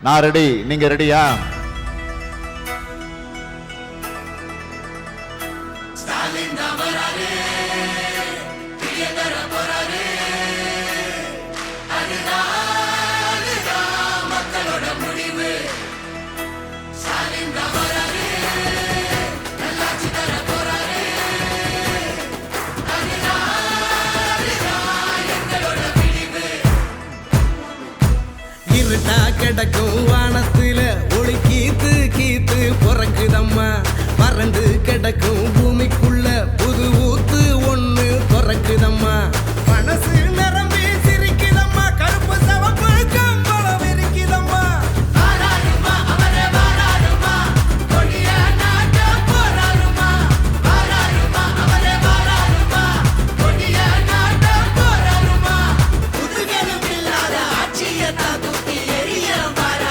நான் ரெடி, நீங்க ரெடியா? இருட்டா கிடக்கும் வானத்துல ஒளி கீத்து கீத்து பிறக்குதம்மா, பறந்து